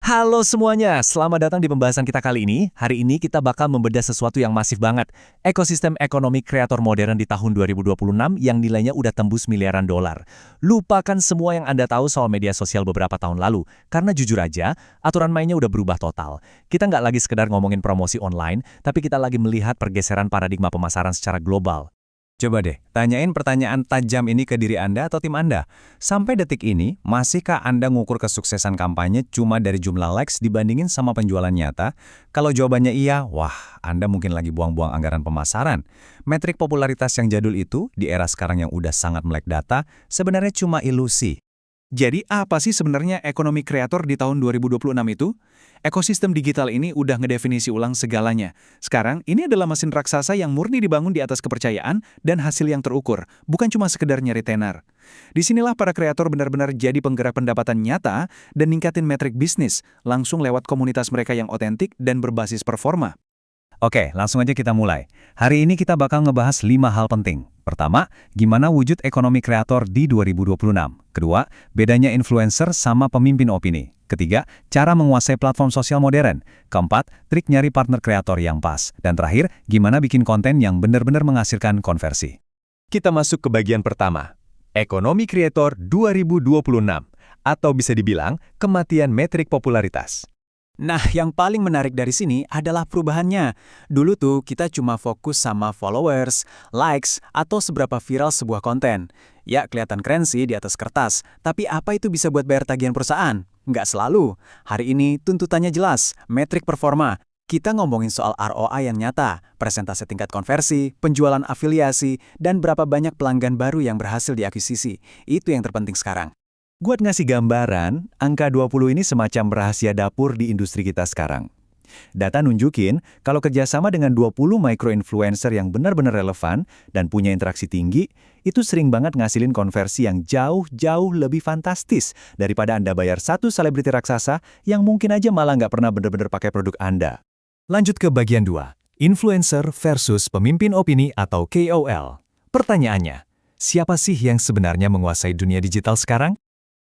Halo semuanya, selamat datang di pembahasan kita kali ini. Hari ini kita bakal membedah sesuatu yang masif banget. Ekosistem ekonomi kreator modern di tahun 2026 yang nilainya udah tembus miliaran dolar. Lupakan semua yang Anda tahu soal media sosial beberapa tahun lalu, karena jujur aja, aturan mainnya udah berubah total. Kita nggak lagi sekedar ngomongin promosi online, tapi kita lagi melihat pergeseran paradigma pemasaran secara global. Coba deh, tanyain pertanyaan tajam ini ke diri Anda atau tim Anda. Sampai detik ini, masihkah Anda ngukur kesuksesan kampanye cuma dari jumlah likes dibandingin sama penjualan nyata? Kalau jawabannya iya, wah, Anda mungkin lagi buang-buang anggaran pemasaran. Metrik popularitas yang jadul itu, di era sekarang yang udah sangat melek data, sebenarnya cuma ilusi. Jadi apa sih sebenarnya ekonomi kreator di tahun 2026 itu? Ekosistem digital ini udah ngedefinisi ulang segalanya. Sekarang, ini adalah mesin raksasa yang murni dibangun di atas kepercayaan dan hasil yang terukur, bukan cuma sekedar nyari tenar. Disinilah para kreator benar-benar jadi penggerak pendapatan nyata dan ningkatin metrik bisnis, langsung lewat komunitas mereka yang otentik dan berbasis performa. Oke, langsung aja kita mulai. Hari ini kita bakal ngebahas 5 hal penting. Pertama, gimana wujud ekonomi kreator di 2026. Kedua, bedanya influencer sama pemimpin opini. Ketiga, cara menguasai platform sosial modern. Keempat, trik nyari partner kreator yang pas. Dan terakhir, gimana bikin konten yang benar-benar menghasilkan konversi. Kita masuk ke bagian pertama, Ekonomi Kreator 2026, atau bisa dibilang kematian metrik popularitas. Nah, yang paling menarik dari sini adalah perubahannya. Dulu tuh kita cuma fokus sama followers, likes, atau seberapa viral sebuah konten. Ya, kelihatan keren sih di atas kertas, tapi apa itu bisa buat bayar tagihan perusahaan? Nggak selalu. Hari ini tuntutannya jelas, metrik performa. Kita ngomongin soal ROI yang nyata, persentase tingkat konversi, penjualan afiliasi, dan berapa banyak pelanggan baru yang berhasil diakuisisi. Itu yang terpenting sekarang. Buat ngasih gambaran, angka 20 ini semacam rahasia dapur di industri kita sekarang. Data nunjukin kalau kerjasama dengan 20 micro-influencer yang benar-benar relevan dan punya interaksi tinggi, itu sering banget ngasilin konversi yang jauh-jauh lebih fantastis daripada Anda bayar satu selebriti raksasa yang mungkin aja malah nggak pernah benar-benar pakai produk Anda. Lanjut ke bagian 2, influencer versus pemimpin opini atau KOL. Pertanyaannya, siapa sih yang sebenarnya menguasai dunia digital sekarang?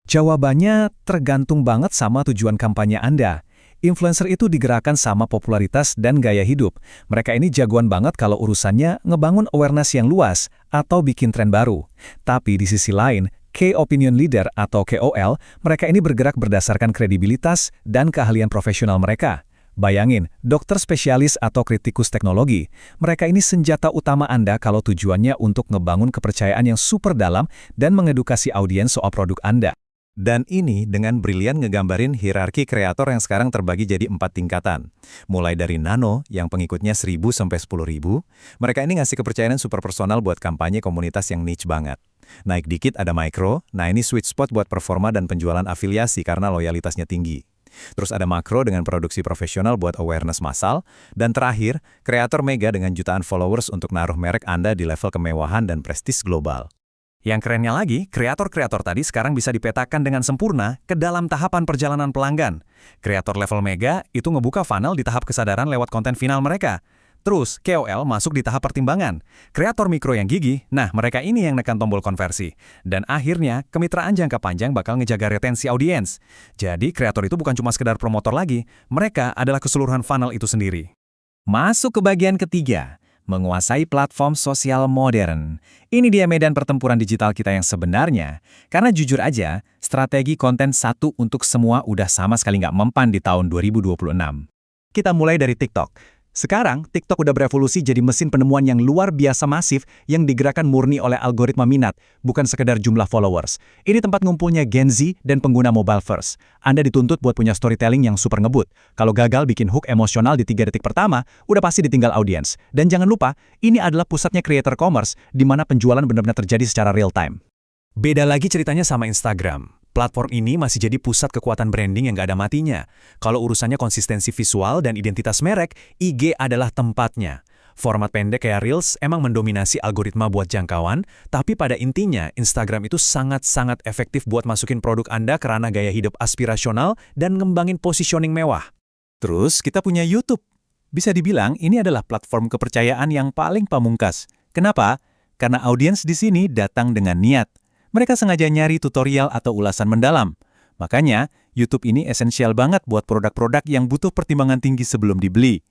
Jawabannya tergantung banget sama tujuan kampanye Anda. Influencer itu digerakkan sama popularitas dan gaya hidup. Mereka ini jagoan banget kalau urusannya ngebangun awareness yang luas atau bikin tren baru. Tapi di sisi lain, Key Opinion Leader atau KOL, mereka ini bergerak berdasarkan kredibilitas dan keahlian profesional mereka. Bayangin, dokter spesialis atau kritikus teknologi, mereka ini senjata utama Anda kalau tujuannya untuk ngebangun kepercayaan yang super dalam dan mengedukasi audiens soal produk Anda. Dan ini dengan brilian ngegambarin hierarki kreator yang sekarang terbagi jadi 4 tingkatan. Mulai dari nano yang pengikutnya 1.000 sampai 10.000, mereka ini ngasih kepercayaan super personal buat kampanye komunitas yang niche banget. Naik dikit ada micro, nah ini sweet spot buat performa dan penjualan afiliasi karena loyalitasnya tinggi. Terus ada makro dengan produksi profesional buat awareness massal, dan terakhir, kreator mega dengan jutaan followers untuk naruh merek Anda di level kemewahan dan prestis global. Yang kerennya lagi, kreator-kreator tadi sekarang bisa dipetakan dengan sempurna ke dalam tahapan perjalanan pelanggan. Kreator level mega itu ngebuka funnel di tahap kesadaran lewat konten final mereka. Terus, KOL masuk di tahap pertimbangan. Kreator mikro yang gigih, nah mereka ini yang nekan tombol konversi. Dan akhirnya, kemitraan jangka panjang bakal ngejaga retensi audiens. Jadi, kreator itu bukan cuma sekedar promotor lagi, mereka adalah keseluruhan funnel itu sendiri. Masuk ke bagian ketiga, menguasai platform sosial modern. Ini dia medan pertempuran digital kita yang sebenarnya. Karena jujur aja, strategi konten satu untuk semua udah sama sekali nggak mempan di tahun 2026. Kita mulai dari TikTok. Sekarang, TikTok udah berevolusi jadi mesin penemuan yang luar biasa masif yang digerakkan murni oleh algoritma minat, bukan sekedar jumlah followers. Ini tempat ngumpulnya Gen Z dan pengguna mobile first. Anda dituntut buat punya storytelling yang super ngebut. Kalau gagal bikin hook emosional di 3 detik pertama, udah pasti ditinggal audiens. Dan jangan lupa, ini adalah pusatnya creator commerce, di mana penjualan benar-benar terjadi secara real time. Beda lagi ceritanya sama Instagram. Platform ini masih jadi pusat kekuatan branding yang gak ada matinya. Kalau urusannya konsistensi visual dan identitas merek, IG adalah tempatnya. Format pendek kayak Reels emang mendominasi algoritma buat jangkauan, tapi pada intinya Instagram itu sangat-sangat efektif buat masukin produk Anda ke ranah gaya hidup aspirasional dan ngembangin positioning mewah. Terus kita punya YouTube. Bisa dibilang ini adalah platform kepercayaan yang paling pamungkas. Kenapa? Karena audiens di sini datang dengan niat. Mereka sengaja nyari tutorial atau ulasan mendalam. Makanya, YouTube ini esensial banget buat produk-produk yang butuh pertimbangan tinggi sebelum dibeli.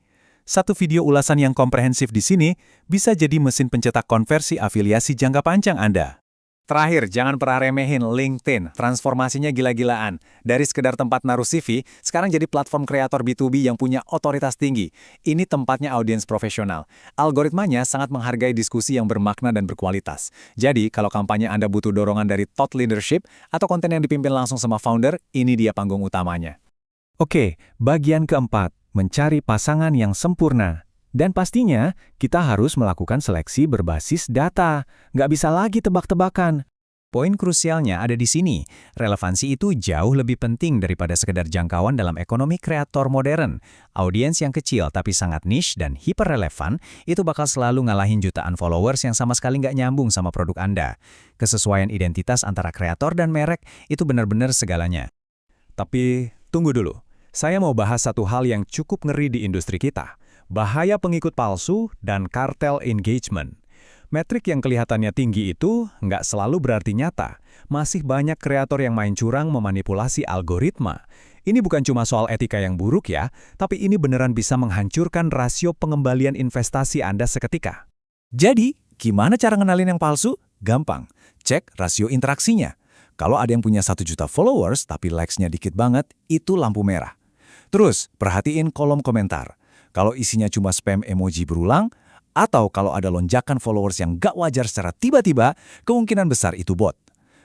Satu video ulasan yang komprehensif di sini bisa jadi mesin pencetak konversi afiliasi jangka panjang Anda. Terakhir, jangan pernah remehin LinkedIn. Transformasinya gila-gilaan. Dari sekedar tempat naruh CV, sekarang jadi platform kreator B2B yang punya otoritas tinggi. Ini tempatnya audiens profesional. Algoritmanya sangat menghargai diskusi yang bermakna dan berkualitas. Jadi, kalau kampanye Anda butuh dorongan dari thought leadership atau konten yang dipimpin langsung sama founder, ini dia panggung utamanya. Oke, bagian keempat, mencari pasangan yang sempurna. Dan pastinya, kita harus melakukan seleksi berbasis data. Nggak bisa lagi tebak-tebakan. Poin krusialnya ada di sini. Relevansi itu jauh lebih penting daripada sekedar jangkauan dalam ekonomi kreator modern. Audiens yang kecil tapi sangat niche dan hiperrelevan itu bakal selalu ngalahin jutaan followers yang sama sekali nggak nyambung sama produk Anda. Kesesuaian identitas antara kreator dan merek itu benar-benar segalanya. Tapi, tunggu dulu. Saya mau bahas satu hal yang cukup ngeri di industri kita. Bahaya pengikut palsu dan kartel engagement. Metrik yang kelihatannya tinggi itu nggak selalu berarti nyata. Masih banyak kreator yang main curang memanipulasi algoritma. Ini bukan cuma soal etika yang buruk ya, tapi ini beneran bisa menghancurkan rasio pengembalian investasi Anda seketika. Jadi, gimana cara ngenalin yang palsu? Gampang. Cek rasio interaksinya. Kalau ada yang punya 1 juta followers tapi likes-nya dikit banget, itu lampu merah. Terus, perhatiin kolom komentar. Kalau isinya cuma spam emoji berulang, atau kalau ada lonjakan followers yang gak wajar secara tiba-tiba, kemungkinan besar itu bot.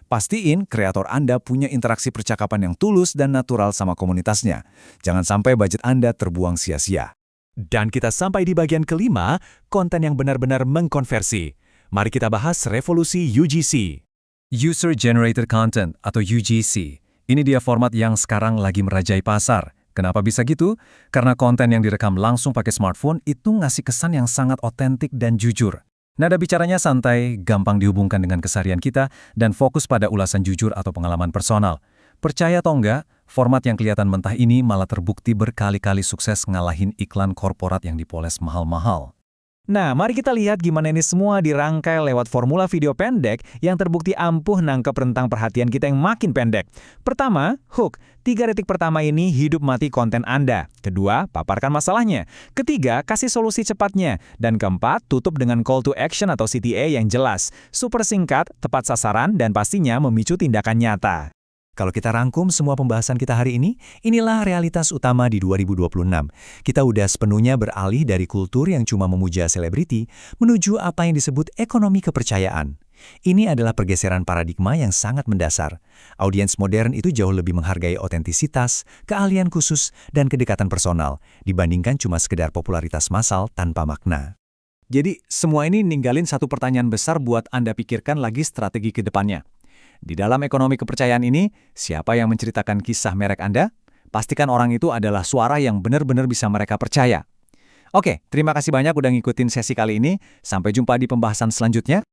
Pastiin kreator Anda punya interaksi percakapan yang tulus dan natural sama komunitasnya. Jangan sampai budget Anda terbuang sia-sia. Dan kita sampai di bagian kelima, konten yang benar-benar mengkonversi. Mari kita bahas revolusi UGC. User Generated Content atau UGC. Ini dia format yang sekarang lagi merajai pasar. Kenapa bisa gitu? Karena konten yang direkam langsung pakai smartphone itu ngasih kesan yang sangat otentik dan jujur. Nada bicaranya santai, gampang dihubungkan dengan keseharian kita, dan fokus pada ulasan jujur atau pengalaman personal. Percaya atau enggak, format yang kelihatan mentah ini malah terbukti berkali-kali sukses ngalahin iklan korporat yang dipoles mahal-mahal. Nah, mari kita lihat gimana ini semua dirangkai lewat formula video pendek yang terbukti ampuh nangkep rentang perhatian kita yang makin pendek. Pertama, hook. 3 detik pertama ini hidup mati konten Anda. Kedua, paparkan masalahnya. Ketiga, kasih solusi cepatnya. Dan keempat, tutup dengan call to action atau CTA yang jelas. Super singkat, tepat sasaran, dan pastinya memicu tindakan nyata. Kalau kita rangkum semua pembahasan kita hari ini, inilah realitas utama di 2026. Kita udah sepenuhnya beralih dari kultur yang cuma memuja selebriti menuju apa yang disebut ekonomi kepercayaan. Ini adalah pergeseran paradigma yang sangat mendasar. Audiens modern itu jauh lebih menghargai otentisitas, keahlian khusus, dan kedekatan personal dibandingkan cuma sekedar popularitas massal tanpa makna. Jadi, semua ini ninggalin satu pertanyaan besar buat Anda pikirkan lagi strategi ke depannya. Di dalam ekonomi kepercayaan ini, siapa yang menceritakan kisah merek Anda? Pastikan orang itu adalah suara yang benar-benar bisa mereka percaya. Oke, terima kasih banyak udah ngikutin sesi kali ini. Sampai jumpa di pembahasan selanjutnya.